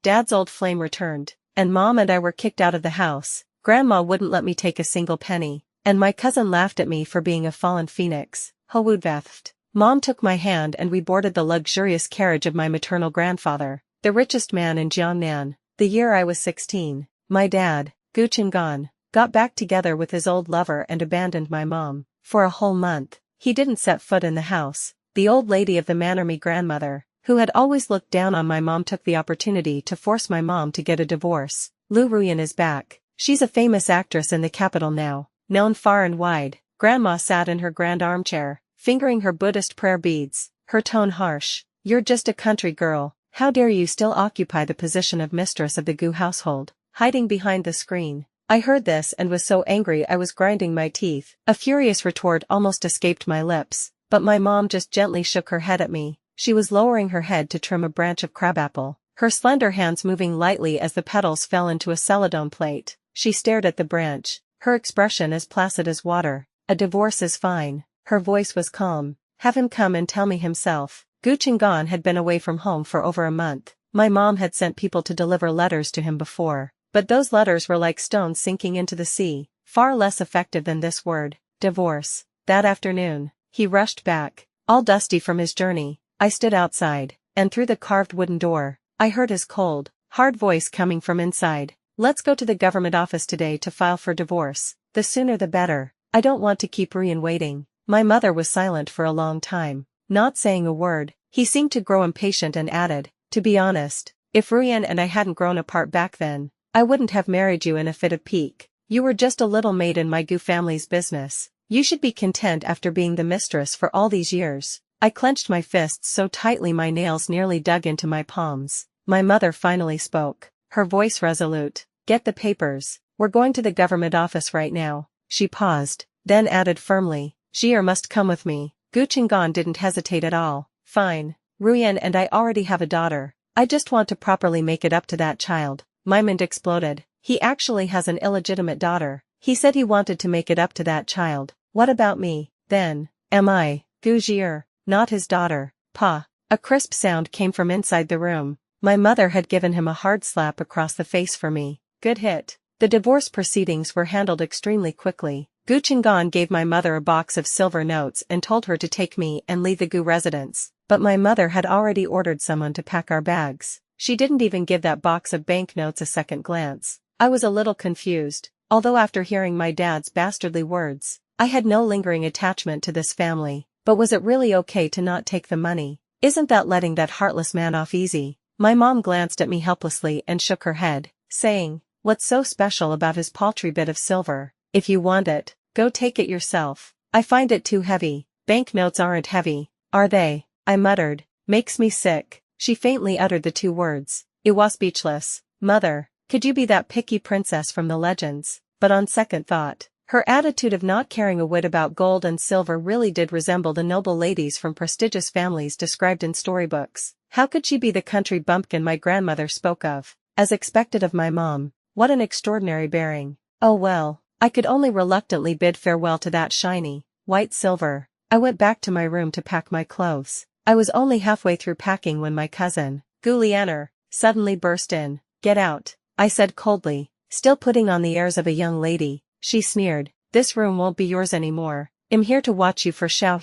Dad's old flame returned, and Mom and I were kicked out of the house. Grandma wouldn't let me take a single penny, and my cousin laughed at me for being a fallen phoenix. Howoodveft. Mom took my hand and we boarded the luxurious carriage of my maternal grandfather, the richest man in Jiangnan. The year I was 16, my dad, Gu Qinggan, got back together with his old lover and abandoned my mom. For a whole month, he didn't set foot in the house. The old lady of the manor, me grandmother, who had always looked down on my mom, took the opportunity to force my mom to get a divorce. Lu Ruyan is back. She's a famous actress in the capital now, known far and wide. Grandma sat in her grand armchair, fingering her Buddhist prayer beads, her tone harsh. You're just a country girl. How dare you still occupy the position of mistress of the Gu household? Hiding behind the screen, I heard this and was so angry I was grinding my teeth. A furious retort almost escaped my lips, but my mom just gently shook her head at me. She was lowering her head to trim a branch of crabapple, her slender hands moving lightly as the petals fell into a celadone plate. She stared at the branch, her expression as placid as water. A divorce is fine. Her voice was calm. Have him come and tell me himself. Gu Qinggan had been away from home for over a month. My mom had sent people to deliver letters to him before, but those letters were like stones sinking into the sea, far less effective than this word, divorce. That afternoon, he rushed back, all dusty from his journey. I stood outside, and through the carved wooden door, I heard his cold, hard voice coming from inside. Let's go to the government office today to file for divorce. The sooner the better. I don't want to keep Ruyan waiting. My mother was silent for a long time, not saying a word. He seemed to grow impatient and added, to be honest, if Ruyan and I hadn't grown apart back then, I wouldn't have married you in a fit of pique. You were just a little maid in my Gu family's business. You should be content after being the mistress for all these years. I clenched my fists so tightly my nails nearly dug into my palms. My mother finally spoke, her voice resolute. Get the papers. We're going to the government office right now. She paused, then added firmly, Xier must come with me. Gu Qinggan didn't hesitate at all. Fine. Ruyan and I already have a daughter. I just want to properly make it up to that child. My mind exploded. He actually has an illegitimate daughter. He said he wanted to make it up to that child. What about me, then? Am I, Gu Xier, not his daughter? Pa. A crisp sound came from inside the room. My mother had given him a hard slap across the face for me. Good hit. The divorce proceedings were handled extremely quickly. Gu Qinggan gave my mother a box of silver notes and told her to take me and leave the Gu residence. But my mother had already ordered someone to pack our bags. She didn't even give that box of banknotes a second glance. I was a little confused, although after hearing my dad's bastardly words, I had no lingering attachment to this family. But was it really okay to not take the money? Isn't that letting that heartless man off easy? My mom glanced at me helplessly and shook her head, saying, what's so special about his paltry bit of silver? If you want it, go take it yourself. I find it too heavy. Banknotes aren't heavy, are they? I muttered. Makes me sick. She faintly uttered the two words. I was speechless. Mother, could you be that picky princess from the legends? But on second thought, her attitude of not caring a whit about gold and silver really did resemble the noble ladies from prestigious families described in storybooks. How could she be the country bumpkin my grandmother spoke of? As expected of my mom. What an extraordinary bearing. Oh well, I could only reluctantly bid farewell to that shiny, white silver. I went back to my room to pack my clothes. I was only halfway through packing when my cousin, Gu Lianer, suddenly burst in. Get out, I said coldly, still putting on the airs of a young lady. She sneered. This room won't be yours anymore. I'm here to watch you for Xiao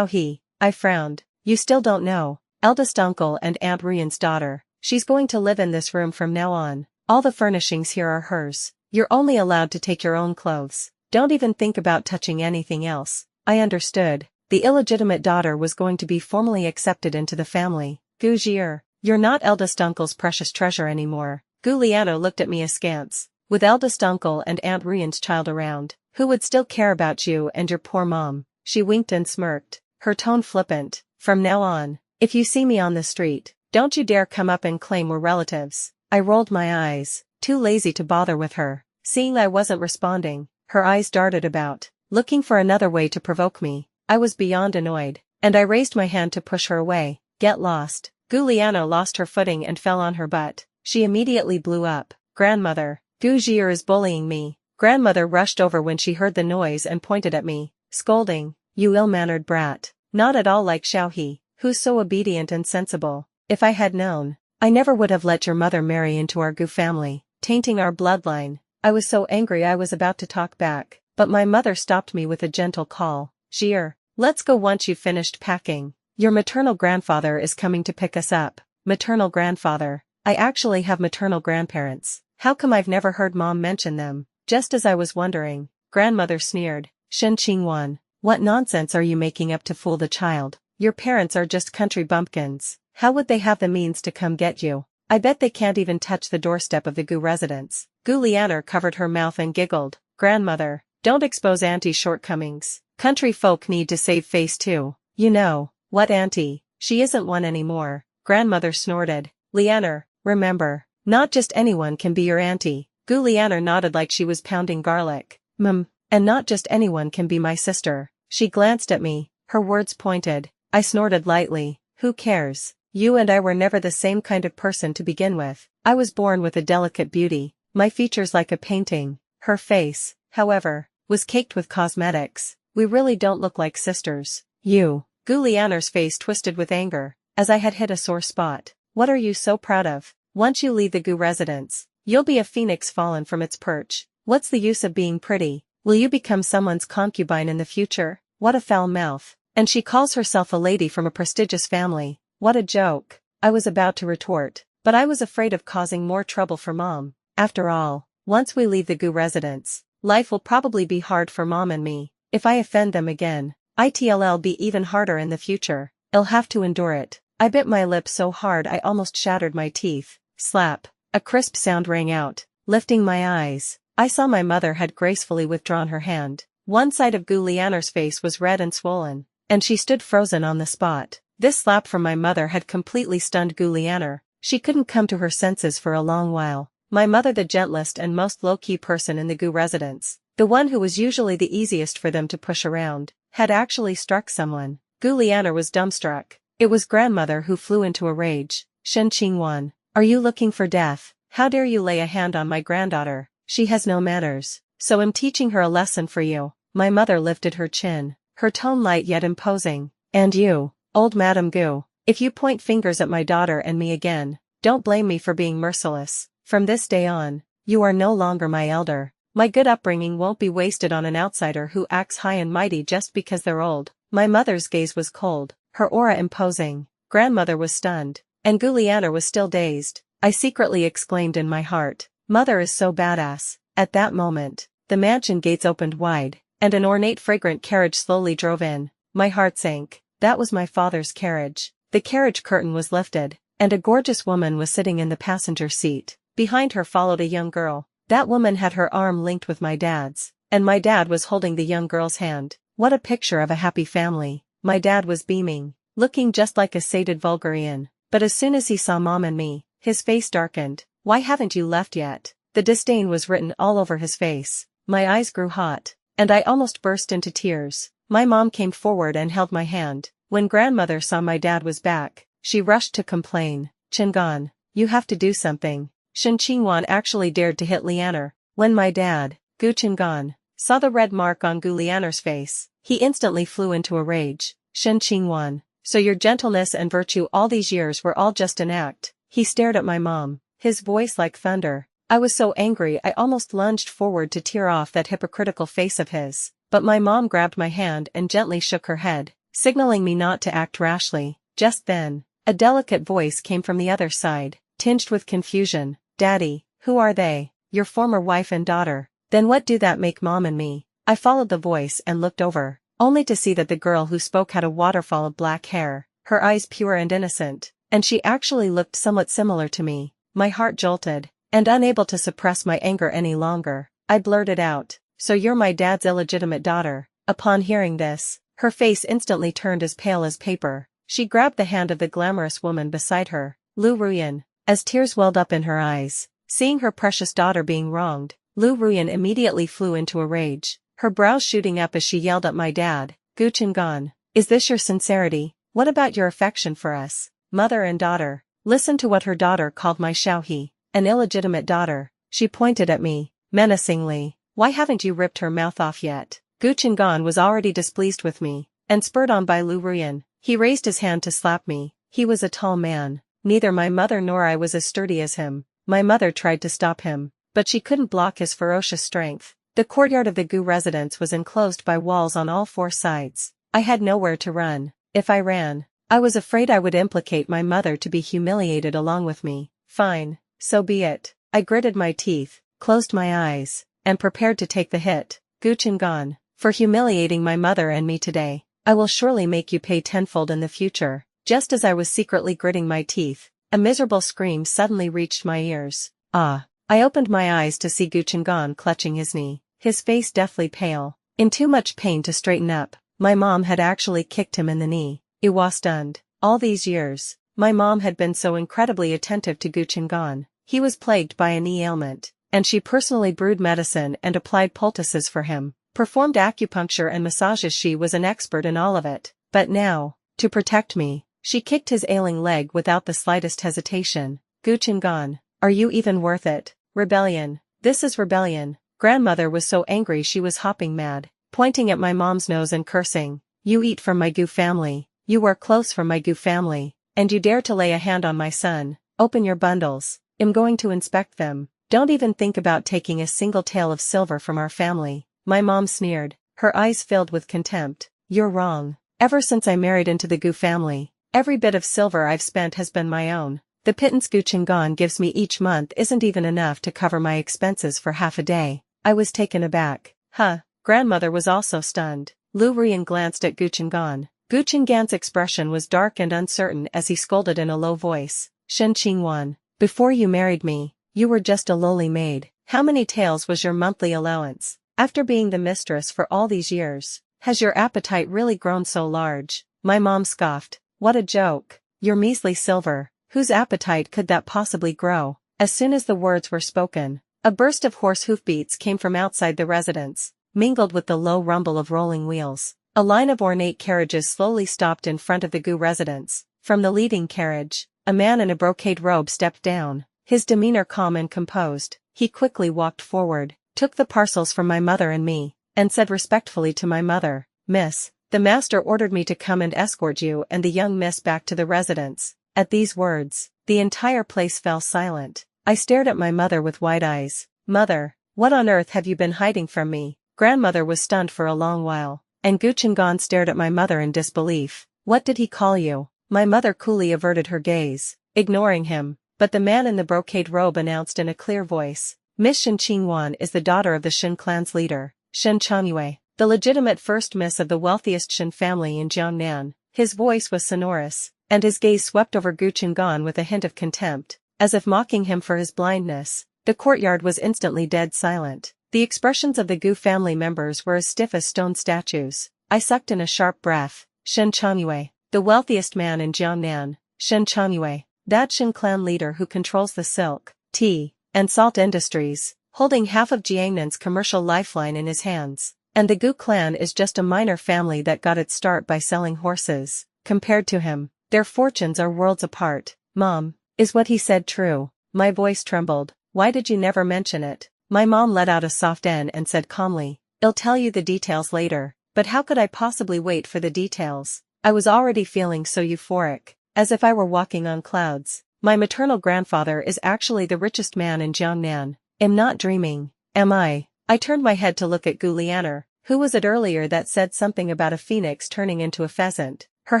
He. I frowned. You still don't know. Eldest uncle and Aunt Ruyan's daughter. She's going to live in this room from now on. All the furnishings here are hers. You're only allowed to take your own clothes. Don't even think about touching anything else. I understood. The illegitimate daughter was going to be formally accepted into the family. Gu Xier, you're not eldest uncle's precious treasure anymore. Gu Liano looked at me askance. With eldest uncle and Aunt Ruyan's child around, who would still care about you and your poor mom? She winked and smirked, her tone flippant. From now on, if you see me on the street, don't you dare come up and claim we're relatives. I rolled my eyes, too lazy to bother with her. Seeing I wasn't responding, her eyes darted about, looking for another way to provoke me. I was beyond annoyed, and I raised my hand to push her away. Get lost. Gu Liano lost her footing and fell on her butt. She immediately blew up. Grandmother, Gu Xier is bullying me. Grandmother rushed over when she heard the noise and pointed at me, scolding, you ill-mannered brat. Not at all like Xiao He, who's so obedient and sensible. If I had known, I never would have let your mother marry into our Gu family, tainting our bloodline. I was so angry I was about to talk back, but my mother stopped me with a gentle call. Xier, let's go once you've finished packing. Your maternal grandfather is coming to pick us up. Maternal grandfather. I actually have maternal grandparents. How come I've never heard Mom mention them? Just as I was wondering, grandmother sneered. Shen Qingwan, what nonsense are you making up to fool the child? Your parents are just country bumpkins. How would they have the means to come get you? I bet they can't even touch the doorstep of the Gu residence. Gu Lianer covered her mouth and giggled. Grandmother, don't expose Auntie's shortcomings. Country folk need to save face too. You know, what Auntie? She isn't one anymore. Grandmother snorted. Lianer, remember, not just anyone can be your auntie. Gu Lianer nodded like she was pounding garlic. And not just anyone can be my sister. She glanced at me, her words pointed. I snorted lightly. Who cares? You and I were never the same kind of person to begin with. I was born with a delicate beauty, my features like a painting. Her face, however, was caked with cosmetics. We really don't look like sisters. You. Gu Lianer's face twisted with anger, as I had hit a sore spot. What are you so proud of? Once you leave the Gu residence, you'll be a phoenix fallen from its perch. What's the use of being pretty? Will you become someone's concubine in the future? What a foul mouth. And she calls herself a lady from a prestigious family. What a joke. I was about to retort, but I was afraid of causing more trouble for Mom. After all, once we leave the Gu residence, life will probably be hard for Mom and me. If I offend them again, it'll be even harder in the future. I'll have to endure it. I bit my lip so hard I almost shattered my teeth. Slap. A crisp sound rang out. Lifting my eyes, I saw my mother had gracefully withdrawn her hand. One side of Gu Lianer's face was red and swollen, and she stood frozen on the spot. This slap from my mother had completely stunned Gu Lianer. She couldn't come to her senses for a long while. My mother, the gentlest and most low-key person in the Gu residence, the one who was usually the easiest for them to push around, had actually struck someone. Gu Lianer was dumbstruck. It was grandmother who flew into a rage. Shen Qingwan, are you looking for death? How dare you lay a hand on my granddaughter? She has no manners. So I'm teaching her a lesson for you. My mother lifted her chin, her tone light yet imposing. And you, old Madame Gu, if you point fingers at my daughter and me again, don't blame me for being merciless. From this day on, you are no longer my elder. My good upbringing won't be wasted on an outsider who acts high and mighty just because they're old. My mother's gaze was cold, her aura imposing. Grandmother was stunned, and Gu Lianer was still dazed. I secretly exclaimed in my heart, Mother is so badass. At that moment, the mansion gates opened wide, and an ornate fragrant carriage slowly drove in. My heart sank. That was my father's carriage. The carriage curtain was lifted, and a gorgeous woman was sitting in the passenger seat. Behind her followed a young girl. That woman had her arm linked with my dad's, and my dad was holding the young girl's hand. What a picture of a happy family. My dad was beaming, looking just like a sated vulgarian. But as soon as he saw Mom and me, his face darkened. Why haven't you left yet? The disdain was written all over his face. My eyes grew hot, and I almost burst into tears. My mom came forward and held my hand. When grandmother saw my dad was back, she rushed to complain. Qinggan, you have to do something. Shen Qingwan actually dared to hit Lianer. When my dad, Gu Qinggan, saw the red mark on Gu Lianer's face, he instantly flew into a rage. Shen Qingwan, so your gentleness and virtue all these years were all just an act. He stared at my mom, his voice like thunder. I was so angry I almost lunged forward to tear off that hypocritical face of his, but my mom grabbed my hand and gently shook her head, signaling me not to act rashly. Just then, a delicate voice came from the other side, tinged with confusion. Daddy, who are they? Your former wife and daughter. Then what do that make Mom and me? I followed the voice and looked over, only to see that the girl who spoke had a waterfall of black hair, her eyes pure and innocent, and she actually looked somewhat similar to me. My heart jolted, and unable to suppress my anger any longer, I blurted out, so you're my dad's illegitimate daughter. Upon hearing this, her face instantly turned as pale as paper. She grabbed the hand of the glamorous woman beside her, Lu Ruyan, as tears welled up in her eyes. Seeing her precious daughter being wronged, Lu Ruyan immediately flew into a rage, her brows shooting up as she yelled at my dad. Gu Qinggan, is this your sincerity? What about your affection for us, mother and daughter? Listen to what her daughter called my Xiaohe, an illegitimate daughter. She pointed at me, menacingly. Why haven't you ripped her mouth off yet? Gu Qinggan was already displeased with me, and spurred on by Lu Ruyan, he raised his hand to slap me. He was a tall man, Neither my mother nor I was as sturdy as him. My mother tried to stop him, but she couldn't block his ferocious strength. The courtyard of the Gu residence was enclosed by walls on all four sides. I had nowhere to run. If I ran, I was afraid I would implicate my mother to be humiliated along with me. Fine, so be it. I gritted my teeth, closed my eyes, and prepared to take the hit. Gu Chengan, for humiliating my mother and me today, I will surely make you pay tenfold in the future. Just as I was secretly gritting my teeth, a miserable scream suddenly reached my ears. Ah! I opened my eyes to see Gu Chengan clutching his knee, his face deathly pale, in too much pain to straighten up. My mom had actually kicked him in the knee. I was stunned. All these years, my mom had been so incredibly attentive to Gu Chengan. He was plagued by a knee ailment, and she personally brewed medicine and applied poultices for him, performed acupuncture and massages. She was an expert in all of it. But now, to protect me, she kicked his ailing leg without the slightest hesitation. Gu Chengan, are you even worth it? Rebellion. This is rebellion. Grandmother was so angry she was hopping mad, pointing at my mom's nose and cursing. You eat from my Gu family, you wear clothes from my Gu family, and you dare to lay a hand on my son. Open your bundles. I'm going to inspect them. Don't even think about taking a single tael of silver from our family. My mom sneered, her eyes filled with contempt. You're wrong. Ever since I married into the Gu family, every bit of silver I've spent has been my own. The pittance Gu Chengan gives me each month isn't even enough to cover my expenses for half a day. I was taken aback. Huh. Grandmother was also stunned. Lu Ruyan glanced at Gu Chengan. Gu Chengan's expression was dark and uncertain as he scolded in a low voice. Shen Qingwan, before you married me, you were just a lowly maid. How many taels was your monthly allowance? After being the mistress for all these years, has your appetite really grown so large? My mom scoffed. What a joke. Your measly silver. Whose appetite could that possibly grow? As soon as the words were spoken, a burst of hoarse hoofbeats came from outside the residence, mingled with the low rumble of rolling wheels. A line of ornate carriages slowly stopped in front of the Gu residence. From the leading carriage, a man in a brocade robe stepped down, his demeanor calm and composed. He quickly walked forward, took the parcels from my mother and me, and said respectfully to my mother, Miss, the master ordered me to come and escort you and the young miss back to the residence. At these words, the entire place fell silent. I stared at my mother with wide eyes. Mother, what on earth have you been hiding from me? Grandmother was stunned for a long while, and Gu Chengan stared at my mother in disbelief. What did he call you? My mother coolly averted her gaze, ignoring him, but the man in the brocade robe announced in a clear voice, Miss Shen Qingwan is the daughter of the Shen clan's leader, Shen Changyue, the legitimate first miss of the wealthiest Shen family in Jiangnan. His voice was sonorous, and his gaze swept over Gu Chengan with a hint of contempt, as if mocking him for his blindness. The courtyard was instantly dead silent. The expressions of the Gu family members were as stiff as stone statues. I sucked in a sharp breath. Shen Changyue, the wealthiest man in Jiangnan. Shen Changyue, that Shen clan leader who controls the silk, tea, and salt industries, holding half of Jiangnan's commercial lifeline in his hands. And the Gu clan is just a minor family that got its start by selling horses. Compared to him, their fortunes are worlds apart. Mom, is what he said true? My voice trembled. Why did you never mention it? My mom let out a soft N and said calmly, I'll tell you the details later. But how could I possibly wait for the details? I was already feeling so euphoric, as if I were walking on clouds. My maternal grandfather is actually the richest man in Jiangnan. I'm not dreaming, am I? I turned my head to look at Gu Lianer, who was it earlier that said something about a phoenix turning into a pheasant. Her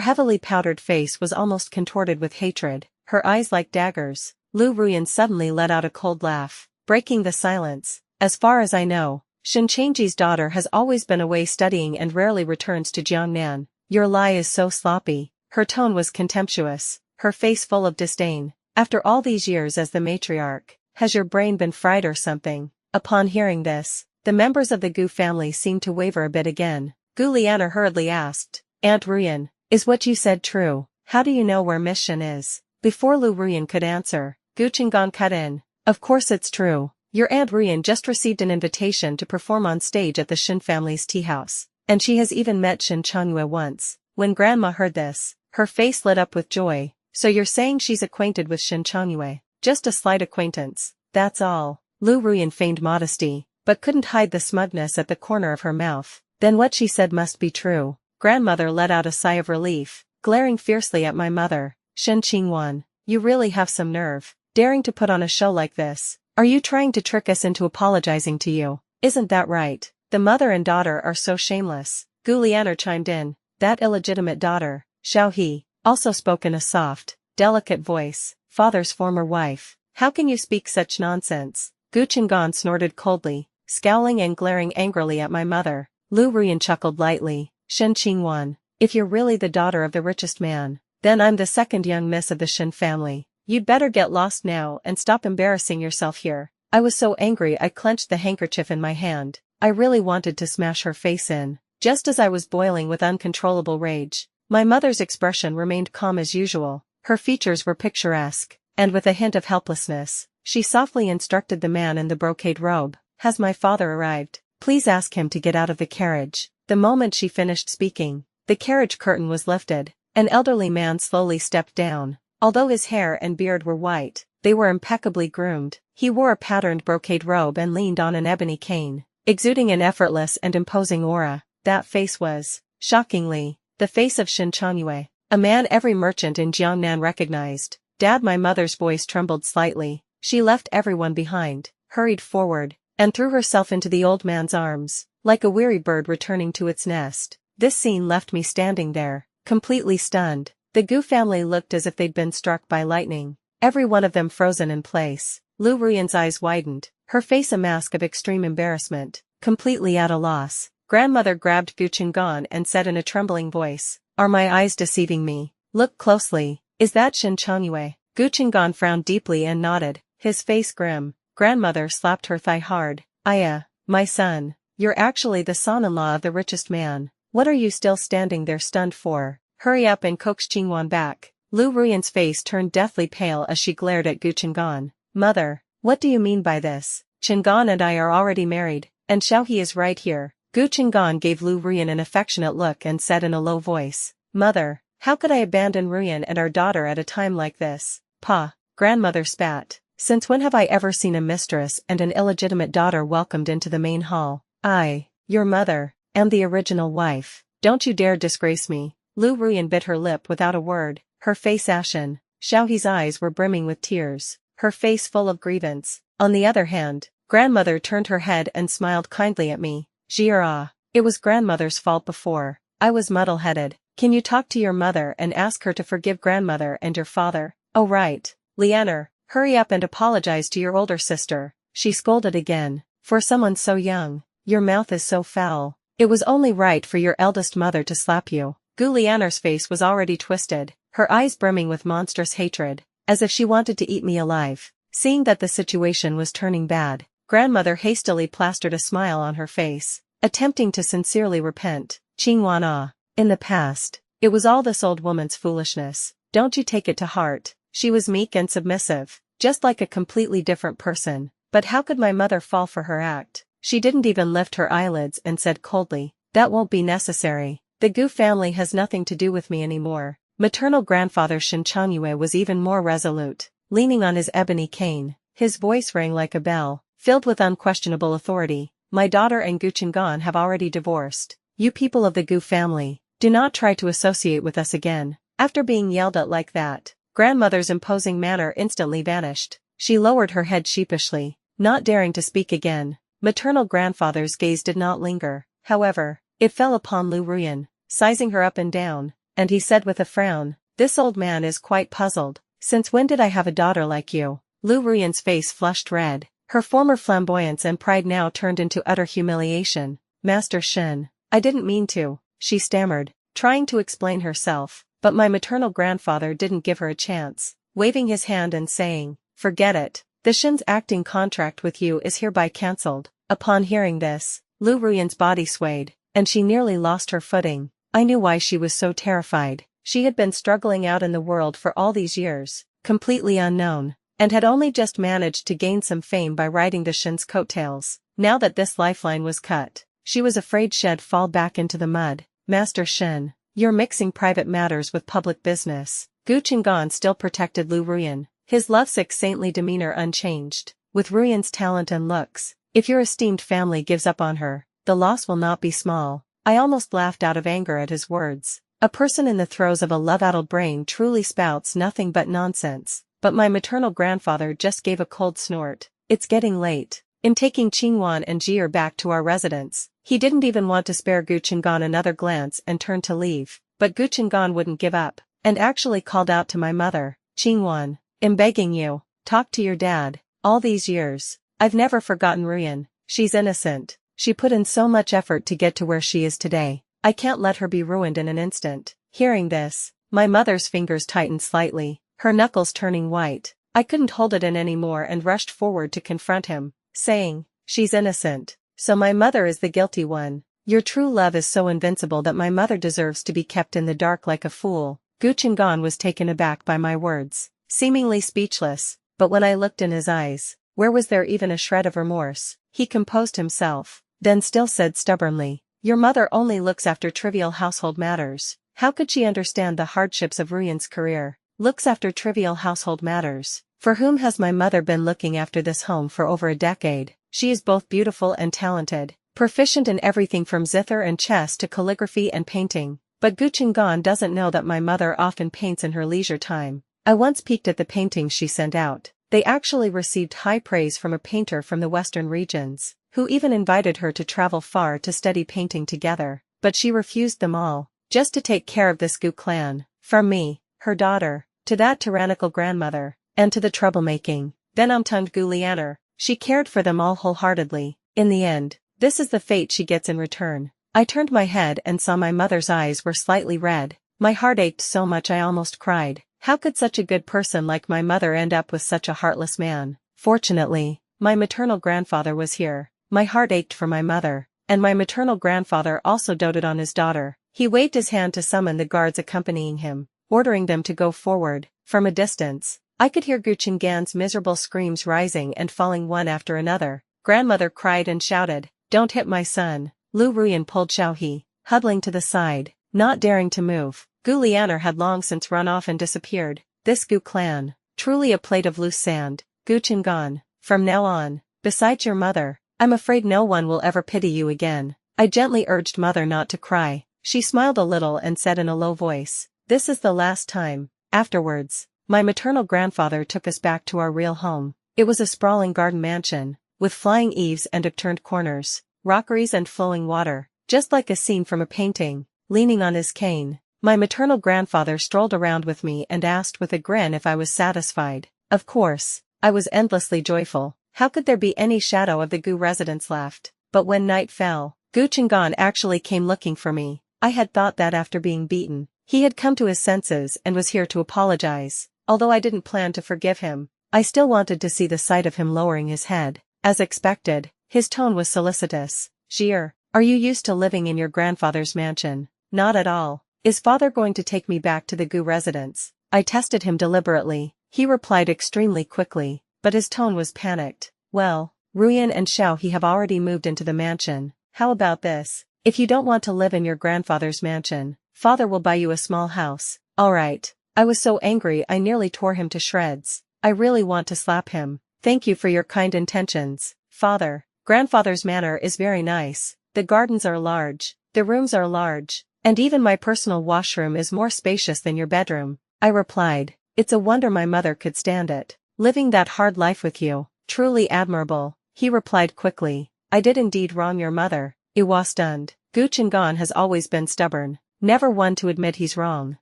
heavily powdered face was almost contorted with hatred, her eyes like daggers. Lu Ruyan suddenly let out a cold laugh, breaking the silence. As far as I know, Shen Changji's daughter has always been away studying and rarely returns to Jiangnan. Your lie is so sloppy. Her tone was contemptuous, her face full of disdain. After all these years as the matriarch, has your brain been fried or something? Upon hearing this, the members of the Gu family seemed to waver a bit again. Gu Lianer hurriedly asked, Aunt Ruyan, is what you said true? How do you know where Miss Shen is? Before Lu Ruyan could answer, Gu Chengan cut in. Of course it's true. Your Aunt Ruyan just received an invitation to perform on stage at the Shen family's tea house, and she has even met Shen Changyue once. When Grandma heard this, her face lit up with joy. So you're saying she's acquainted with Shen Changyue? Just a slight acquaintance, that's all. Lu Ruyan feigned modesty, but couldn't hide the smugness at the corner of her mouth. Then what she said must be true. Grandmother let out a sigh of relief, glaring fiercely at my mother. Shen Qingwan, you really have some nerve, daring to put on a show like this. Are you trying to trick us into apologizing to you? Isn't that right? The mother and daughter are so shameless. Gu Lianer chimed in. That illegitimate daughter, Xiao He, also spoke in a soft, delicate voice. Father's former wife. How can you speak such nonsense? Gu Chengan snorted coldly, scowling and glaring angrily at my mother. Lu Ruyan chuckled lightly. Shen Qingwan, if you're really the daughter of the richest man, then I'm the second young miss of the Shen family. You'd better get lost now and stop embarrassing yourself here. I was so angry I clenched the handkerchief in my hand. I really wanted to smash her face in. Just as I was boiling with uncontrollable rage, my mother's expression remained calm as usual. Her features were picturesque, and with a hint of helplessness, she softly instructed the man in the brocade robe. Has my father arrived? Please ask him to get out of the carriage. The moment she finished speaking, the carriage curtain was lifted. An elderly man slowly stepped down. Although his hair and beard were white, they were impeccably groomed. He wore a patterned brocade robe and leaned on an ebony cane, exuding an effortless and imposing aura. That face was, shockingly, the face of Shen Changyue, a man every merchant in Jiangnan recognized. Dad, my mother's voice trembled slightly. She left everyone behind, hurried forward, and threw herself into the old man's arms, like a weary bird returning to its nest. This scene left me standing there, completely stunned. The Gu family looked as if they'd been struck by lightning, every one of them frozen in place. Lu Ruyan's eyes widened, her face a mask of extreme embarrassment, completely at a loss. Grandmother grabbed Gu Chengan and said in a trembling voice, "Are my eyes deceiving me? Look closely. Is that Shen Changyue?" Gu Chengan frowned deeply and nodded, his face grim. Grandmother slapped her thigh hard. "Aya, my son, you're actually the son-in-law of the richest man. What are you still standing there stunned for? Hurry up and coax Qingwan back." Lu Ruyan's face turned deathly pale as she glared at Gu Chengan. "Mother, what do you mean by this? Chengan and I are already married, and Xiaohe is right here." Gu Chengan gave Lu Ruyan an affectionate look and said in a low voice, "Mother, how could I abandon Ruyan and our daughter at a time like this?" "Pa," grandmother spat. "Since when have I ever seen a mistress and an illegitimate daughter welcomed into the main hall? I, your mother, am the original wife. Don't you dare disgrace me." Lu Ruyan bit her lip without a word, her face ashen. Xiaohe's eyes were brimming with tears, her face full of grievance. On the other hand, grandmother turned her head and smiled kindly at me. "Jira, it was grandmother's fault before. I was muddle-headed. Can you talk to your mother and ask her to forgive grandmother and your father? Oh right, Lianer, hurry up and apologize to your older sister," she scolded again. "For someone so young, your mouth is so foul. It was only right for your eldest mother to slap you." Gu Lianer's face was already twisted, her eyes brimming with monstrous hatred, as if she wanted to eat me alive. Seeing that the situation was turning bad, grandmother hastily plastered a smile on her face, attempting to sincerely repent. "Qingwan ah, in the past, it was all this old woman's foolishness. Don't you take it to heart. She was meek and submissive, just like a completely different person. But how could my mother fall for her act? She didn't even lift her eyelids and said coldly, 'That won't be necessary. The Gu family has nothing to do with me anymore.'" Maternal grandfather Shen Changyue was even more resolute, leaning on his ebony cane. His voice rang like a bell, filled with unquestionable authority. "My daughter and Gu Chengan have already divorced. You people of the Gu family, do not try to associate with us again." After being yelled at like that, grandmother's imposing manner instantly vanished. She lowered her head sheepishly, not daring to speak again. Maternal grandfather's gaze did not linger, however. It fell upon Lu Ruyan, sizing her up and down, and he said with a frown, "This old man is quite puzzled. Since when did I have a daughter like you?" Lu Ruyan's face flushed red. Her former flamboyance and pride now turned into utter humiliation. "Master Shen, I didn't mean to," she stammered, trying to explain herself, but my maternal grandfather didn't give her a chance, waving his hand and saying, "Forget it. The Shen's acting contract with you is hereby cancelled." Upon hearing this, Lu Ruyan's body swayed, and she nearly lost her footing. I knew why she was so terrified. She had been struggling out in the world for all these years, completely unknown, and had only just managed to gain some fame by riding the Shen's coattails. Now that this lifeline was cut, she was afraid she'd fall back into the mud. "Master Shen, you're mixing private matters with public business." Gu Chengan still protected Lu Ruyan, his lovesick saintly demeanor unchanged. "With Ruyan's talent and looks, if your esteemed family gives up on her, the loss will not be small." I almost laughed out of anger at his words. A person in the throes of a love-addled brain truly spouts nothing but nonsense, but my maternal grandfather just gave a cold snort. It's getting late. In taking Qingwan and Jier back to our residence, he didn't even want to spare Gu Qinggan another glance and turned to leave, but Gu Qinggan wouldn't give up, and actually called out to my mother, Qingwan, I'm begging you, talk to your dad. All these years, I've never forgotten Ruyan. She's innocent. She put in so much effort to get to where she is today. I can't let her be ruined in an instant. Hearing this, my mother's fingers tightened slightly, her knuckles turning white. I couldn't hold it in anymore and rushed forward to confront him, saying, she's innocent. So my mother is the guilty one. Your true love is so invincible that my mother deserves to be kept in the dark like a fool. Gu Qinggan was taken aback by my words, seemingly speechless, but when I looked in his eyes, where was there even a shred of remorse? He composed himself, then still said stubbornly, your mother only looks after trivial household matters. How could she understand the hardships of Ruyan's career? Looks after trivial household matters. For whom has my mother been looking after this home for over a decade? She is both beautiful and talented, proficient in everything from zither and chess to calligraphy and painting. But Gu Qinggan doesn't know that my mother often paints in her leisure time. I once peeked at the paintings she sent out. They actually received high praise from a painter from the western regions, who even invited her to travel far to study painting together, but she refused them all, just to take care of this Gu clan. From me, her daughter, to that tyrannical grandmother, and to the troublemaking, venom-tongued Gu Lianer, she cared for them all wholeheartedly. In the end, this is the fate she gets in return. I turned my head and saw my mother's eyes were slightly red. My heart ached so much I almost cried. How could such a good person like my mother end up with such a heartless man? Fortunately, my maternal grandfather was here. My heart ached for my mother, and my maternal grandfather also doted on his daughter. He waved his hand to summon the guards accompanying him, ordering them to go forward. From a distance, I could hear Gu Qinggan's miserable screams rising and falling one after another. Grandmother cried and shouted, don't hit my son. Lu Ruyan pulled Xiaohe, huddling to the side, not daring to move. Gu Lianer had long since run off and disappeared. This Gu clan, truly a plate of loose sand. Gu Qinggan, from now on, besides your mother, I'm afraid no one will ever pity you again. I gently urged mother not to cry. She smiled a little and said in a low voice, this is the last time. Afterwards, my maternal grandfather took us back to our real home. It was a sprawling garden mansion, with flying eaves and upturned corners, rockeries and flowing water, just like a scene from a painting. Leaning on his cane, my maternal grandfather strolled around with me and asked with a grin if I was satisfied. Of course, I was endlessly joyful. How could there be any shadow of the Gu residence left? But when night fell, Gu Qinggan actually came looking for me. I had thought that after being beaten, he had come to his senses and was here to apologize. Although I didn't plan to forgive him, I still wanted to see the sight of him lowering his head. As expected, his tone was solicitous. Jier, are you used to living in your grandfather's mansion? Not at all. Is father going to take me back to the Gu residence? I tested him deliberately. He replied extremely quickly, but his tone was panicked. Well, Ruyan and Xiaohe have already moved into the mansion. How about this? If you don't want to live in your grandfather's mansion, father will buy you a small house. Alright. I was so angry I nearly tore him to shreds. I really want to slap him. Thank you for your kind intentions, father. Grandfather's manor is very nice. The gardens are large, the rooms are large, and even my personal washroom is more spacious than your bedroom. I replied, it's a wonder my mother could stand it. Living that hard life with you, truly admirable. He replied quickly, I did indeed wrong your mother. I was stunned. Gu Qinggan has always been stubborn, never one to admit he's wrong,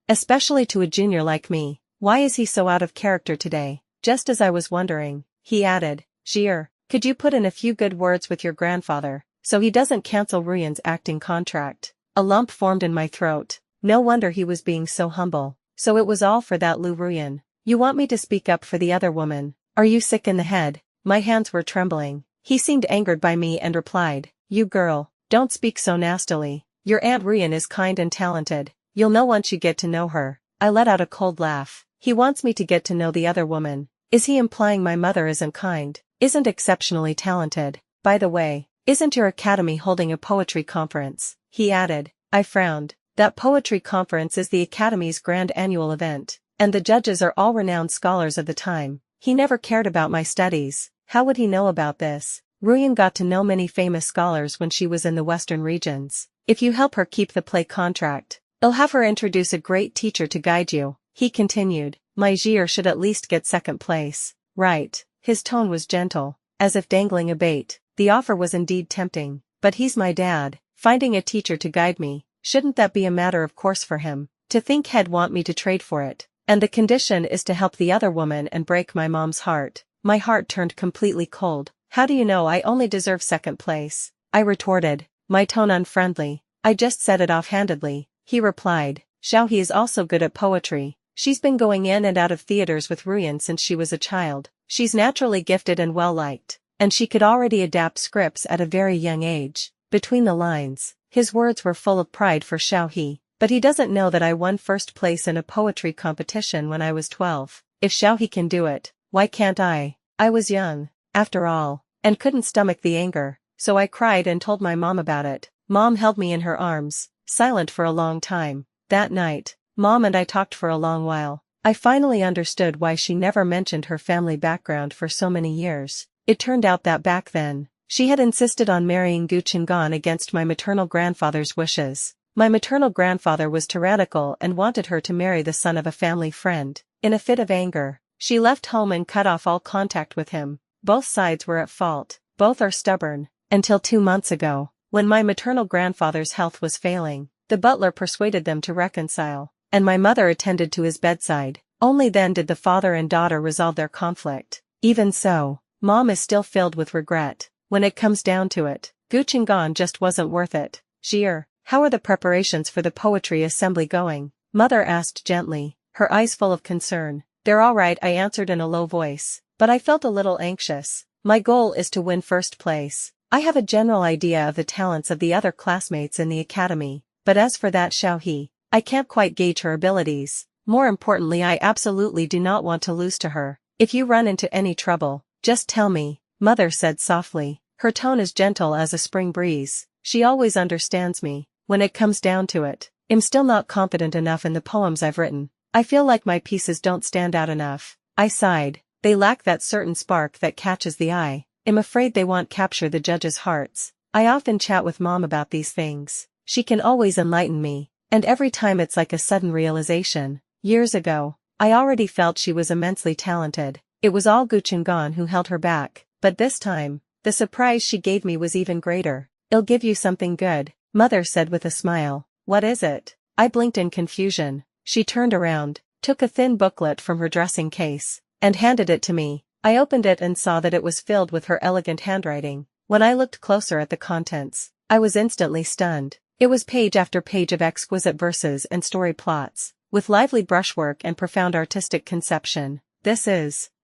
especially to a junior like me. Why is he so out of character today? Just as I was wondering, he added, Jier, could you put in a few good words with your grandfather, so he doesn't cancel Ruyan's acting contract? A lump formed in my throat. No wonder he was being so humble. So it was all for that Lu Ruyan. You want me to speak up for the other woman? Are you sick in the head? My hands were trembling. He seemed angered by me and replied, you girl, don't speak so nastily. Your Aunt Ruyan is kind and talented. You'll know once you get to know her. I let out a cold laugh. He wants me to get to know the other woman. Is he implying my mother isn't kind, isn't exceptionally talented? By the way, isn't your academy holding a poetry conference? He added. I frowned. That poetry conference is the academy's grand annual event, and the judges are all renowned scholars of the time. He never cared about my studies. How would he know about this? Ruyan got to know many famous scholars when she was in the western regions. If you help her keep the play contract, I'll have her introduce a great teacher to guide you, he continued. My Jier should at least get second place. Right. His tone was gentle, as if dangling a bait. The offer was indeed tempting, but he's my dad. Finding a teacher to guide me, shouldn't that be a matter of course for him? To think he'd want me to trade for it. And the condition is to help the other woman and break my mom's heart. My heart turned completely cold. How do you know I only deserve second place? I retorted, my tone unfriendly. I just said it offhandedly. He replied, Xiaohe is also good at poetry. She's been going in and out of theaters with Ruyan since she was a child. She's naturally gifted and well-liked. And she could already adapt scripts at a very young age. Between the lines, his words were full of pride for Xiaohe. But he doesn't know that I won first place in a poetry competition when I was 12. If Xiaohe can do it, why can't I? I was young, after all, and couldn't stomach the anger, so I cried and told my mom about it. Mom held me in her arms, silent for a long time. That night, Mom and I talked for a long while. I finally understood why she never mentioned her family background for so many years. It turned out that back then, she had insisted on marrying Gu Qinggan against my maternal grandfather's wishes. My maternal grandfather was tyrannical and wanted her to marry the son of a family friend. In a fit of anger, she left home and cut off all contact with him. Both sides were at fault, both are stubborn, until 2 months ago, when my maternal grandfather's health was failing, the butler persuaded them to reconcile, and my mother attended to his bedside. Only then did the father and daughter resolve their conflict. Even so, Mom is still filled with regret. When it comes down to it, Gu Qinggan just wasn't worth it. Jier, how are the preparations for the poetry assembly going? Mother asked gently, her eyes full of concern. They're all right, I answered in a low voice, but I felt a little anxious. My goal is to win first place. I have a general idea of the talents of the other classmates in the academy, but as for that Xiaohe, I can't quite gauge her abilities. More importantly, I absolutely do not want to lose to her. If you run into any trouble, just tell me, Mother said softly. Her tone is gentle as a spring breeze. She always understands me. When it comes down to it, I'm still not confident enough in the poems I've written. I feel like my pieces don't stand out enough. I sighed. They lack that certain spark that catches the eye. I'm afraid they won't capture the judges' hearts. I often chat with Mom about these things. She can always enlighten me, and every time it's like a sudden realization. Years ago, I already felt she was immensely talented. It was all Gu Qinggan who held her back, but this time, the surprise she gave me was even greater. I'll give you something good, Mother said with a smile. What is it? I blinked in confusion. She turned around, took a thin booklet from her dressing case, and handed it to me. I opened it and saw that it was filled with her elegant handwriting. When I looked closer at the contents, I was instantly stunned. It was page after page of exquisite verses and story plots, with lively brushwork and profound artistic conception.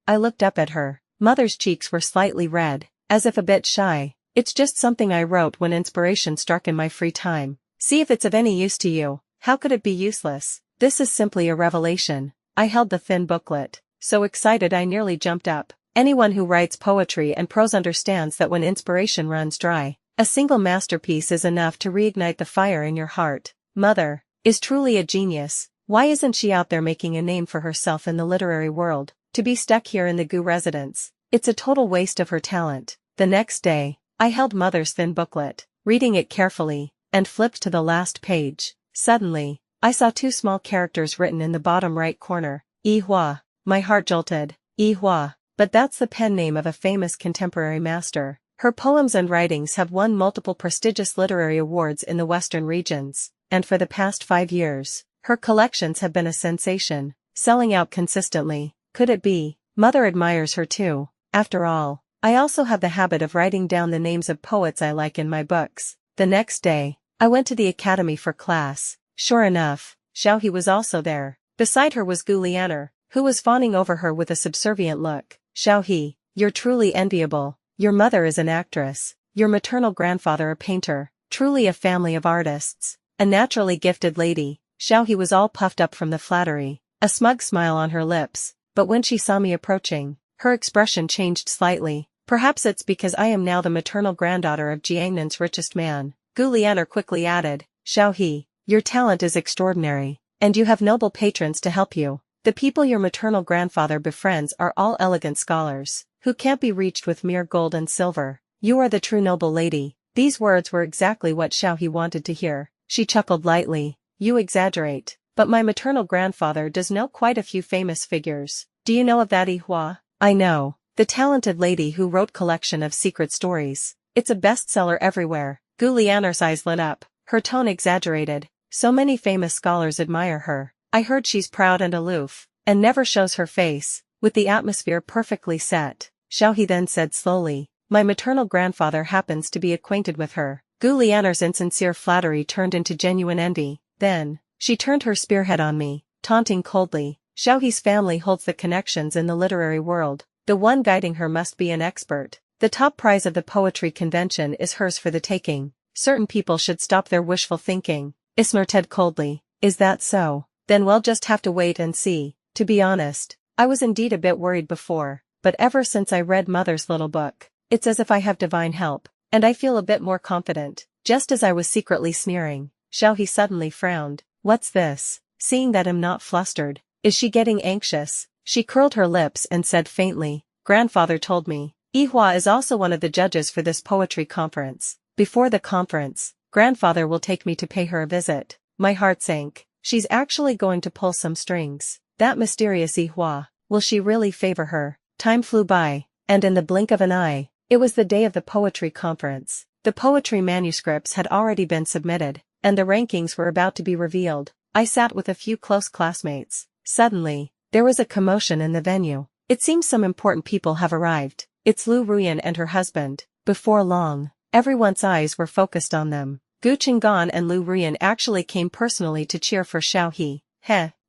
I looked up at her. Mother's cheeks were slightly red, as if a bit shy. It's just something I wrote when inspiration struck in my free time. See if it's of any use to you. How could it be useless? This is simply a revelation. I held the thin booklet, so excited I nearly jumped up. Anyone who writes poetry and prose understands that when inspiration runs dry, a single masterpiece is enough to reignite the fire in your heart. Mother is truly a genius. Why isn't she out there making a name for herself in the literary world? To be stuck here in the Gu residence, it's a total waste of her talent. The next day, I held Mother's thin booklet, reading it carefully, and flipped to the last page. Suddenly, I saw 2 small characters written in the bottom right corner. Yi Hua. My heart jolted. Yi Hua. But that's the pen name of a famous contemporary master. Her poems and writings have won multiple prestigious literary awards in the western regions, and for the past 5 years, her collections have been a sensation, selling out consistently. Could it be? Mother admires her too. After all, I also have the habit of writing down the names of poets I like in my books. The next day, I went to the academy for class. Sure enough, Xiaohe was also there. Beside her was Gu Lianer, who was fawning over her with a subservient look. Xiaohe, you're truly enviable. Your mother is an actress, your maternal grandfather a painter, truly a family of artists, a naturally gifted lady. Xiaohe was all puffed up from the flattery, a smug smile on her lips, but when she saw me approaching, her expression changed slightly. Perhaps it's because I am now the maternal granddaughter of Jiangnan's richest man. Gu Lianer quickly added, Xiaohe, your talent is extraordinary, and you have noble patrons to help you. The people your maternal grandfather befriends are all elegant scholars, who can't be reached with mere gold and silver. You are the true noble lady. These words were exactly what Xiaohe wanted to hear. She chuckled lightly. You exaggerate. But my maternal grandfather does know quite a few famous figures. Do you know of that Ihua? I know. The talented lady who wrote collection of secret stories. It's a bestseller everywhere. Gu Lianer's eyes lit up, her tone exaggerated. So many famous scholars admire her. I heard she's proud and aloof, and never shows her face, with the atmosphere perfectly set. Xiaohe then said slowly, my maternal grandfather happens to be acquainted with her. Gu Lianer's insincere flattery turned into genuine envy. Then, she turned her spearhead on me, taunting coldly. Xiaohe's family holds the connections in the literary world. The one guiding her must be an expert. The top prize of the poetry convention is hers for the taking. Certain people should stop their wishful thinking. Ismerted coldly. Is that so? Then we'll just have to wait and see. To be honest, I was indeed a bit worried before, but ever since I read Mother's little book, it's as if I have divine help, and I feel a bit more confident. Just as I was secretly sneering, Xiaohe suddenly frowned. What's this? Seeing that I'm not flustered, is she getting anxious? She curled her lips and said faintly, Grandfather told me. Ihua is also one of the judges for this poetry conference. Before the conference, Grandfather will take me to pay her a visit. My heart sank. She's actually going to pull some strings. That mysterious Ihua, will she really favor her? Time flew by, and in the blink of an eye, it was the day of the poetry conference. The poetry manuscripts had already been submitted, and the rankings were about to be revealed. I sat with a few close classmates. Suddenly, there was a commotion in the venue. It seems some important people have arrived. It's Lu Ruyan and her husband. Before long, everyone's eyes were focused on them. Gu Qinggan and Lu Ruyan actually came personally to cheer for Xiaohe.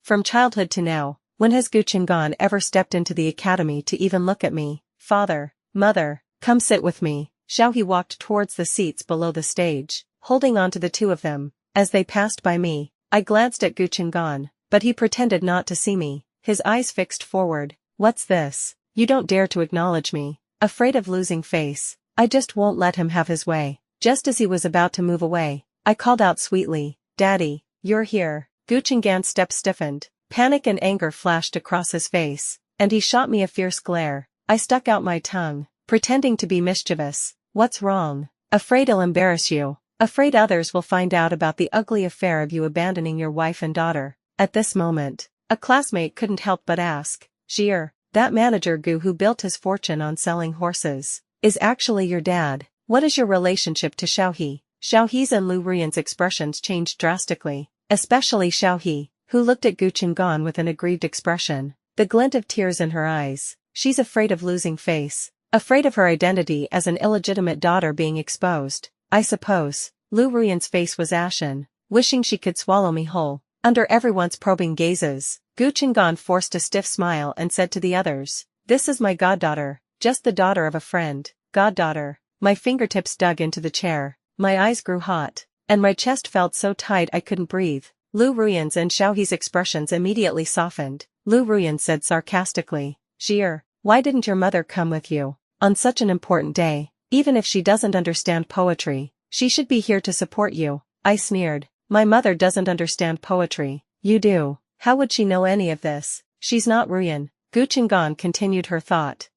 From childhood to now, when has Gu Qinggan ever stepped into the academy to even look at me? Father, mother, come sit with me. Xiaohe walked towards the seats below the stage, holding on to the two of them. As they passed by me, I glanced at Gu Qinggan, but he pretended not to see me, his eyes fixed forward. What's this? You don't dare to acknowledge me. Afraid of losing face, I just won't let him have his way. Just as he was about to move away, I called out sweetly, Daddy, you're here. Gu Qinggan's step stiffened, panic and anger flashed across his face, and he shot me a fierce glare. I stuck out my tongue, pretending to be mischievous. What's wrong? Afraid I'll embarrass you. Afraid others will find out about the ugly affair of you abandoning your wife and daughter. At this moment, a classmate couldn't help but ask, Xier, that manager Gu who built his fortune on selling horses, is actually your dad. What is your relationship to Xiaohe? Xiaohe's and Lu Ruyan's expressions changed drastically, especially Xiaohe, who looked at Gu Qinggan with an aggrieved expression, the glint of tears in her eyes. She's afraid of losing face, afraid of her identity as an illegitimate daughter being exposed, I suppose. Lu Ruyan's face was ashen, wishing she could swallow me whole. Under everyone's probing gazes, Gu Qinggan forced a stiff smile and said to the others, This is my goddaughter, just the daughter of a friend. Goddaughter. My fingertips dug into the chair, my eyes grew hot, and my chest felt so tight I couldn't breathe. Lu Ruyan's and Xiaohe's expressions immediately softened. Lu Ruyan said sarcastically, Xier, why didn't your mother come with you? On such an important day, even if she doesn't understand poetry, she should be here to support you. I sneered. My mother doesn't understand poetry. You do. How would she know any of this? She's not Ruyan. Gu Qinggan continued her thought.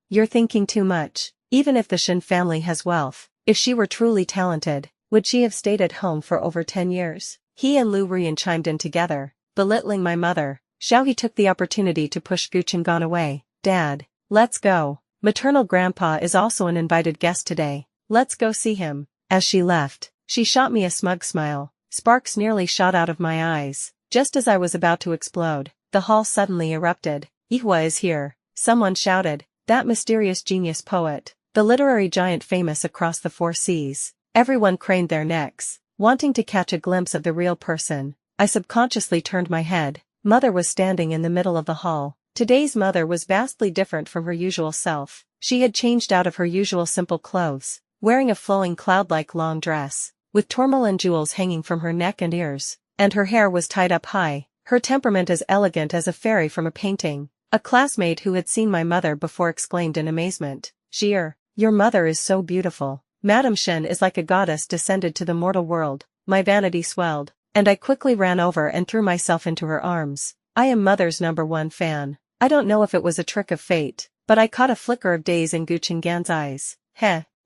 You're thinking too much. Even if the Shen family has wealth, if she were truly talented, would she have stayed at home for over 10 years? He and Lu Ruyan chimed in together, belittling my mother. Xiaohe took the opportunity to push Gu Qinggan away. Dad, let's go. Maternal grandpa is also an invited guest today. Let's go see him. As she left, she shot me a smug smile. Sparks nearly shot out of my eyes. Just as I was about to explode, the hall suddenly erupted. Ihua is here, someone shouted. That mysterious genius poet, the literary giant famous across the 4 seas. Everyone craned their necks, wanting to catch a glimpse of the real person. I subconsciously turned my head. Mother was standing in the middle of the hall. Today's mother was vastly different from her usual self. She had changed out of her usual simple clothes, wearing a flowing cloud-like long dress, with tourmaline jewels hanging from her neck and ears, and her hair was tied up high, her temperament as elegant as a fairy from a painting. A classmate who had seen my mother before exclaimed in amazement, Xier, your mother is so beautiful. Madame Shen is like a goddess descended to the mortal world. My vanity swelled, and I quickly ran over and threw myself into her arms. I am Mother's #1 fan. I don't know if it was a trick of fate, but I caught a flicker of daze in Gu Qinggan's eyes.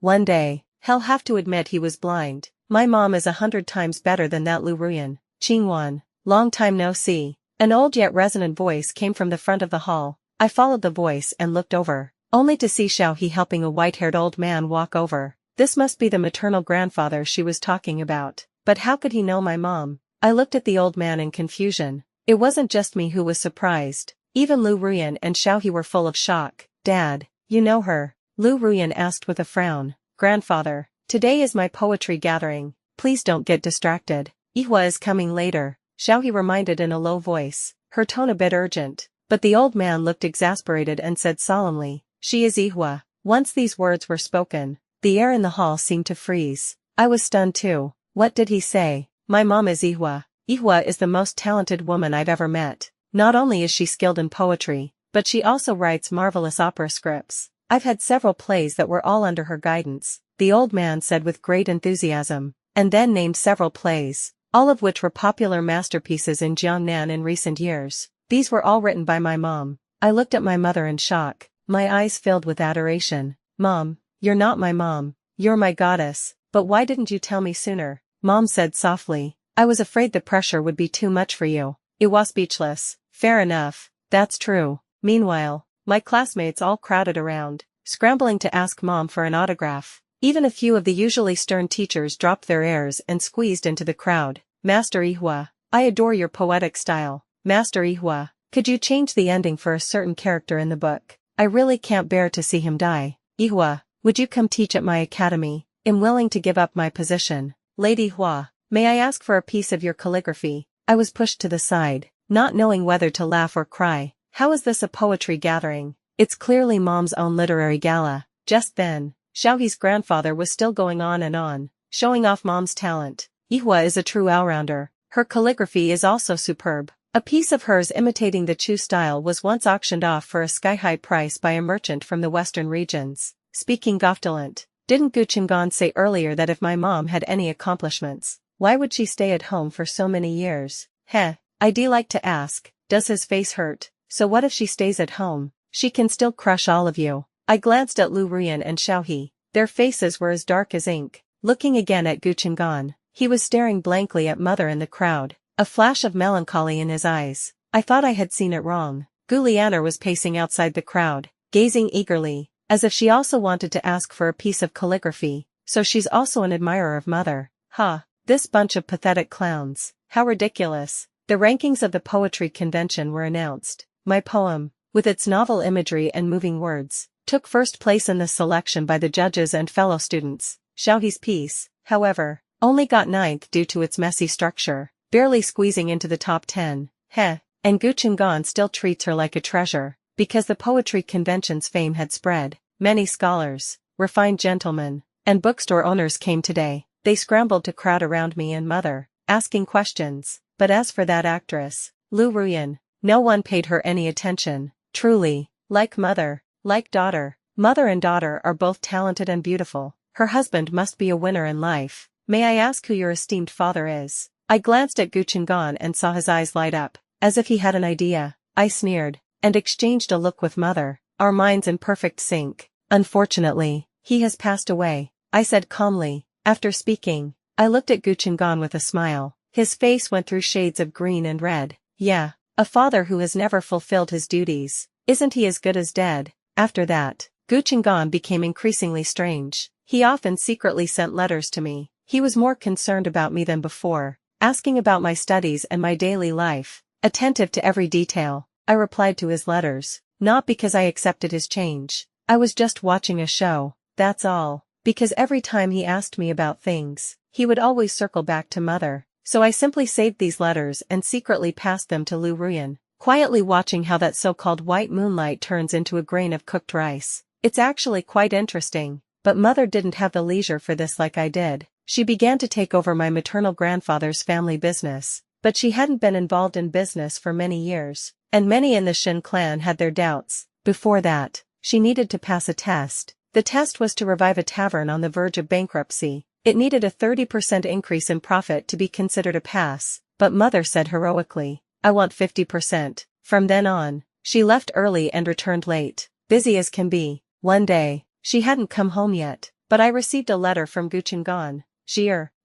One day, he'll have to admit he was blind. My mom is 100 times better than that Lu Ruyan. Qingwan, long time no see. An old yet resonant voice came from the front of the hall. I followed the voice and looked over, only to see Xiao He helping a white-haired old man walk over. This must be the maternal grandfather she was talking about. But how could he know my mom? I looked at the old man in confusion. It wasn't just me who was surprised. Even Lu Ruyan and Xiao He were full of shock. Dad, you know her? Lu Ruyan asked with a frown. Grandfather, today is my poetry gathering. Please don't get distracted. Ihua is coming later, Xiao He reminded in a low voice, her tone a bit urgent. But the old man looked exasperated and said solemnly, she is Ihua. Once these words were spoken, the air in the hall seemed to freeze. I was stunned too. What did he say? My mom is Ihua. Ihua is the most talented woman I've ever met. Not only is she skilled in poetry, but she also writes marvelous opera scripts. I've had several plays that were all under her guidance, the old man said with great enthusiasm, and then named several plays, all of which were popular masterpieces in Jiangnan in recent years. These were all written by my mom. I looked at my mother in shock, my eyes filled with adoration. Mom, you're not my mom, you're my goddess, but why didn't you tell me sooner? Mom said softly, I was afraid the pressure would be too much for you. I was speechless. Fair enough, that's true. Meanwhile, my classmates all crowded around, scrambling to ask Mom for an autograph. Even a few of the usually stern teachers dropped their airs and squeezed into the crowd. Master Ihua, I adore your poetic style. Master Ihua, could you change the ending for a certain character in the book? I really can't bear to see him die. Ihua, would you come teach at my academy? I'm willing to give up my position. Lady Hua, may I ask for a piece of your calligraphy? I was pushed to the side, not knowing whether to laugh or cry. How is this a poetry gathering? It's clearly Mom's own literary gala. Just then, Xiao He's grandfather was still going on, showing off Mom's talent. Ihua is a true all-rounder. Her calligraphy is also superb. A piece of hers imitating the Chu style was once auctioned off for a sky-high price by a merchant from the western regions. Speaking Goftalent, didn't Gu Qinggan say earlier that if my mom had any accomplishments, why would she stay at home for so many years? Heh, I'd like to ask, does his face hurt? So what if she stays at home? She can still crush all of you. I glanced at Lu Ruyan and Xiao He. Their faces were as dark as ink. Looking again at Gu Qinggan, he was staring blankly at Mother in the crowd, a flash of melancholy in his eyes. I thought I had seen it wrong. Gu Lianer was pacing outside the crowd, gazing eagerly, as if she also wanted to ask for a piece of calligraphy. So she's also an admirer of Mother. Ha, this bunch of pathetic clowns. How ridiculous. The rankings of the poetry convention were announced. My poem, with its novel imagery and moving words, took first place in the selection by the judges and fellow students. Xiao He's piece, however, only got ninth due to its messy structure, barely squeezing into the top 10. Heh, and Gu Qinggan still treats her like a treasure, because the poetry convention's fame had spread. Many scholars, refined gentlemen, and bookstore owners came today. They scrambled to crowd around me and Mother, asking questions. But as for that actress, Lu Ruyan, no one paid her any attention. Truly, like mother, like daughter, mother and daughter are both talented and beautiful. Her husband must be a winner in life. May I ask who your esteemed father is? I glanced at Gu Qinggan and saw his eyes light up, as if he had an idea. I sneered, and exchanged a look with Mother, our minds in perfect sync. Unfortunately, he has passed away, I said calmly. After speaking, I looked at Gu Qinggan with a smile. His face went through shades of green and red. Yeah, a father who has never fulfilled his duties. Isn't he as good as dead? After that, Gu Qinggan became increasingly strange. He often secretly sent letters to me. He was more concerned about me than before, asking about my studies and my daily life, attentive to every detail. I replied to his letters, not because I accepted his change. I was just watching a show, that's all. Because every time he asked me about things, he would always circle back to Mother. So I simply saved these letters and secretly passed them to Lu Ruyan, quietly watching how that so-called white moonlight turns into a grain of cooked rice. It's actually quite interesting, but Mother didn't have the leisure for this like I did. She began to take over my maternal grandfather's family business, but she hadn't been involved in business for many years, and many in the Shin clan had their doubts. Before that, she needed to pass a test. The test was to revive a tavern on the verge of bankruptcy. It needed a 30% increase in profit to be considered a pass, but Mother said heroically, I want 50%. From then on, she left early and returned late, busy as can be. One day, she hadn't come home yet, but I received a letter from Gu Qinggan.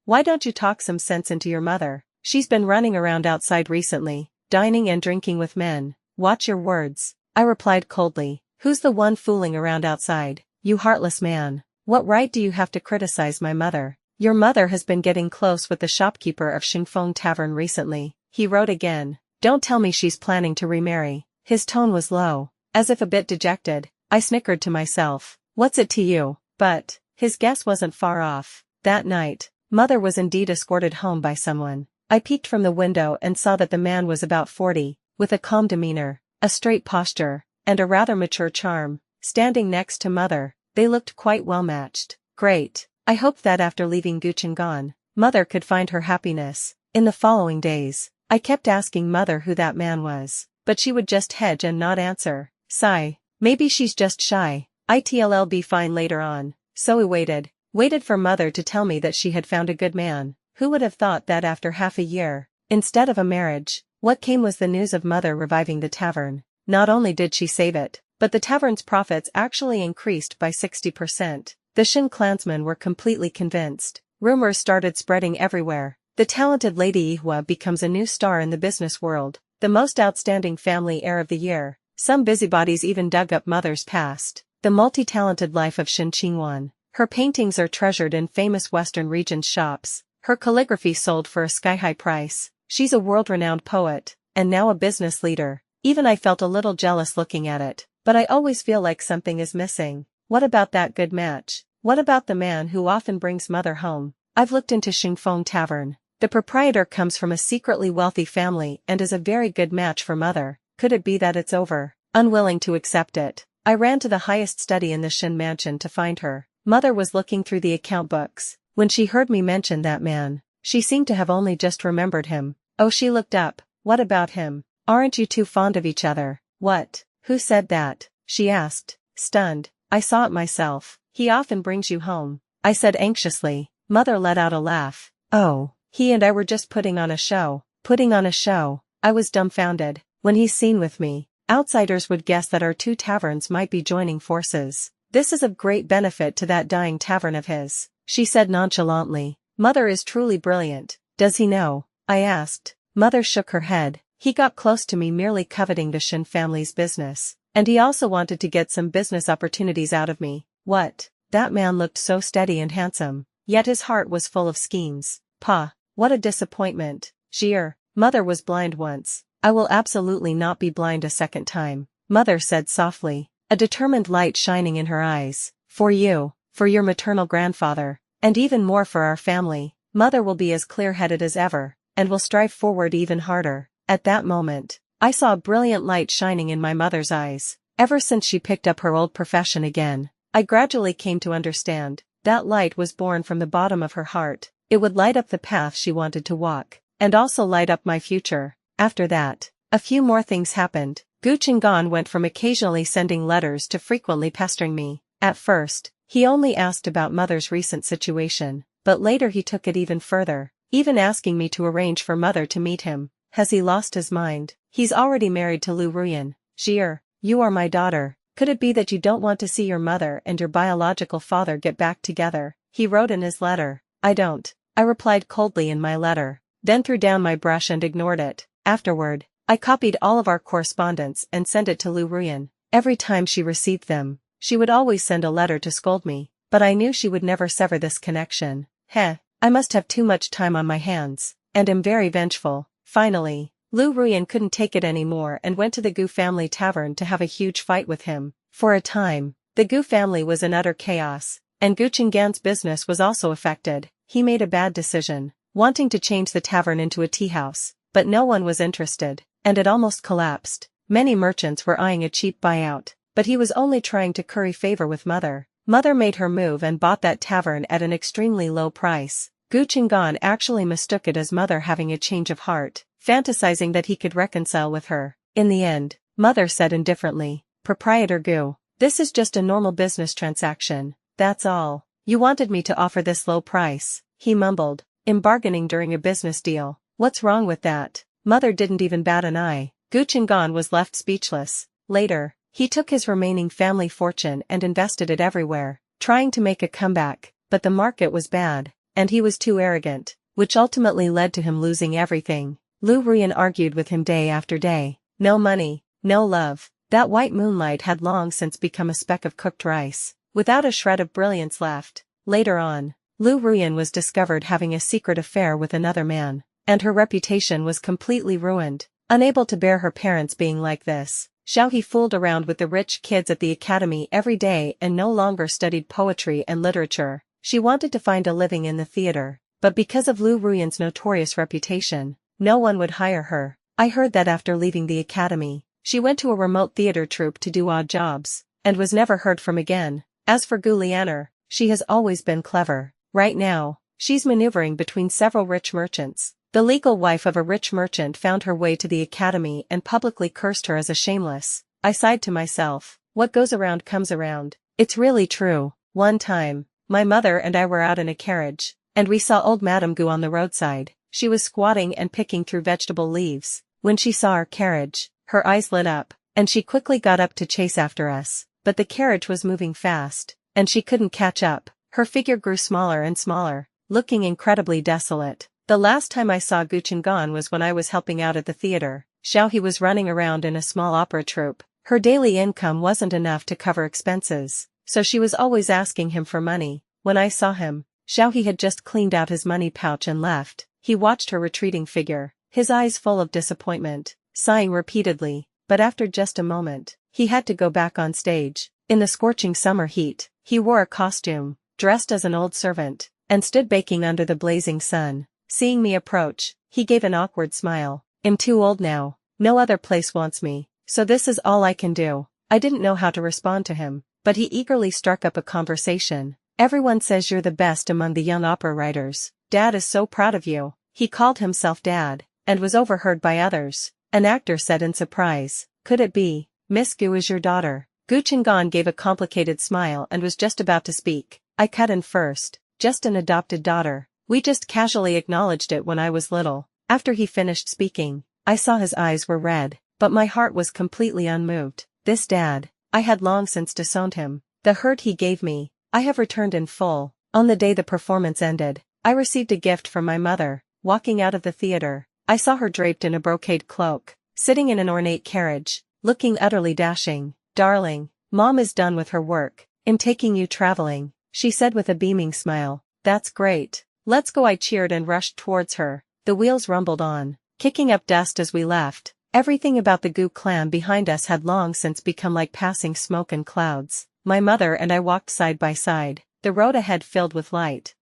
Why don't you talk some sense into your mother? She's been running around outside recently, dining and drinking with men. Watch your words. I replied coldly. Who's the one fooling around outside? You heartless man. What right do you have to criticize my mother? Your mother has been getting close with the shopkeeper of Xingfeng Tavern recently. He wrote again. Don't tell me she's planning to remarry. His tone was low, as if a bit dejected. I snickered to myself. What's it to you? But his guess wasn't far off. That night, mother was indeed escorted home by someone. I peeked from the window and saw that the man was about 40, with a calm demeanor, a straight posture, and a rather mature charm. Standing next to mother, they looked quite well matched. Great. I hoped that after leaving Guchangan, mother could find her happiness. In the following days, I kept asking mother who that man was, but she would just hedge and not answer. Sigh. Maybe she's just shy. It'll be fine later on. So we waited for mother to tell me that she had found a good man. Who would have thought that after half a year, instead of a marriage, what came was the news of mother reviving the tavern. Not only did she save it, but the tavern's profits actually increased by 60%. The Shin clansmen were completely convinced. Rumors started spreading everywhere. The talented Lady Ihua becomes a new star in the business world, the most outstanding family heir of the year. Some busybodies even dug up mother's past. The multi-talented life of Shin Qingwan. Her paintings are treasured in famous Western regions shops. Her calligraphy sold for a sky-high price. She's a world-renowned poet, and now a business leader. Even I felt a little jealous looking at it, but I always feel like something is missing. What about that good match? What about the man who often brings mother home? I've looked into Xingfeng Tavern. The proprietor comes from a secretly wealthy family and is a very good match for mother. Could it be that it's over? Unwilling to accept it, I ran to the highest study in the Shin mansion to find her. Mother was looking through the account books. When she heard me mention that man, she seemed to have only just remembered him. Oh, she looked up. What about him? Aren't you too fond of each other? What? Who said that? She asked, stunned. I saw it myself. He often brings you home, I said anxiously. Mother let out a laugh. Oh, he and I were just putting on a show. Putting on a show. I was dumbfounded. When he's seen with me, outsiders would guess that our two taverns might be joining forces. This is of great benefit to that dying tavern of his, she said nonchalantly. Mother is truly brilliant. Does he know? I asked. Mother shook her head. He got close to me merely coveting the Shin family's business, and he also wanted to get some business opportunities out of me. What? That man looked so steady and handsome, yet his heart was full of schemes. Pa, what a disappointment. Gier, mother was blind once. I will absolutely not be blind a second time, mother said softly, a determined light shining in her eyes. For you, for your maternal grandfather, and even more for our family, mother will be as clear-headed as ever, and will strive forward even harder. At that moment, I saw a brilliant light shining in my mother's eyes. Ever since she picked up her old profession again, I gradually came to understand. That light was born from the bottom of her heart. It would light up the path she wanted to walk, and also light up my future. After that, a few more things happened. Gu Qinggan went from occasionally sending letters to frequently pestering me. At first, he only asked about mother's recent situation, but later he took it even further, even asking me to arrange for mother to meet him. Has he lost his mind? He's already married to Lu Ruyan. Gier, you are my daughter. Could it be that you don't want to see your mother and your biological father get back together? He wrote in his letter. I don't. I replied coldly in my letter, then threw down my brush and ignored it. Afterward, I copied all of our correspondence and sent it to Lu Ruyan. Every time she received them, she would always send a letter to scold me, but I knew she would never sever this connection. Heh, I must have too much time on my hands, and am very vengeful. Finally, Lu Ruyan couldn't take it anymore and went to the Gu family tavern to have a huge fight with him. For a time, the Gu family was in utter chaos, and Gu Qinggan's business was also affected. He made a bad decision, wanting to change the tavern into a tea house, but no one was interested, and it almost collapsed. Many merchants were eyeing a cheap buyout, but he was only trying to curry favor with mother. Mother made her move and bought that tavern at an extremely low price. Gu Qinggan actually mistook it as mother having a change of heart, fantasizing that he could reconcile with her. In the end, mother said indifferently, Proprietor Gu, this is just a normal business transaction, that's all. You wanted me to offer this low price, he mumbled, in bargaining during a business deal. What's wrong with that? Mother didn't even bat an eye. Gu Qinggan was left speechless. Later, he took his remaining family fortune and invested it everywhere, trying to make a comeback, but the market was bad, and he was too arrogant. which ultimately led to him losing everything. Lu Ruyan argued with him day after day. No money, no love. That white moonlight had long since become a speck of cooked rice, without a shred of brilliance left. Later on, Lu Ruyan was discovered having a secret affair with another man, and her reputation was completely ruined. Unable to bear her parents being like this, Xiaohe fooled around with the rich kids at the academy every day and no longer studied poetry and literature. She wanted to find a living in the theater, but because of Lu Ruyan's notorious reputation, no one would hire her. I heard that after leaving the academy, she went to a remote theater troupe to do odd jobs, and was never heard from again. As for Gu Lianer, she has always been clever. Right now, she's maneuvering between several rich merchants. The legal wife of a rich merchant found her way to the academy and publicly cursed her as a shameless. I sighed to myself, what goes around comes around. It's really true. One time, my mother and I were out in a carriage, and we saw old Madame Gu on the roadside. She was squatting and picking through vegetable leaves. When she saw our carriage, her eyes lit up, and she quickly got up to chase after us, but the carriage was moving fast, and she couldn't catch up. Her figure grew smaller and smaller, looking incredibly desolate. The last time I saw Gu Chenggan was when I was helping out at the theater. Xiaohe was running around in a small opera troupe. Her daily income wasn't enough to cover expenses, so she was always asking him for money. When I saw him, Xiaohe had just cleaned out his money pouch and left. He watched her retreating figure, his eyes full of disappointment, sighing repeatedly, but after just a moment, he had to go back on stage. In the scorching summer heat, he wore a costume, dressed as an old servant, and stood baking under the blazing sun. Seeing me approach, he gave an awkward smile. I'm too old now, no other place wants me, so this is all I can do. I didn't know how to respond to him, but he eagerly struck up a conversation. Everyone says you're the best among the young opera writers. Dad is so proud of you. He called himself Dad, and was overheard by others. An actor said in surprise, could it be, Miss Gu is your daughter? Gu Chenggan gave a complicated smile and was just about to speak. I cut in first, just an adopted daughter. We just casually acknowledged it when I was little. After he finished speaking, I saw his eyes were red, but my heart was completely unmoved. This dad, I had long since disowned him. The hurt he gave me, I have returned in full. On the day the performance ended, I received a gift from my mother. Walking out of the theater, I saw her draped in a brocade cloak, sitting in an ornate carriage, looking utterly dashing. Darling, Mom is done with her work. I'm taking you traveling, she said with a beaming smile. That's great. Let's go. I cheered and rushed towards her. The wheels rumbled on, kicking up dust as we left. Everything about the Gu clan behind us had long since become like passing smoke and clouds. My mother and I walked side by side, the road ahead filled with light,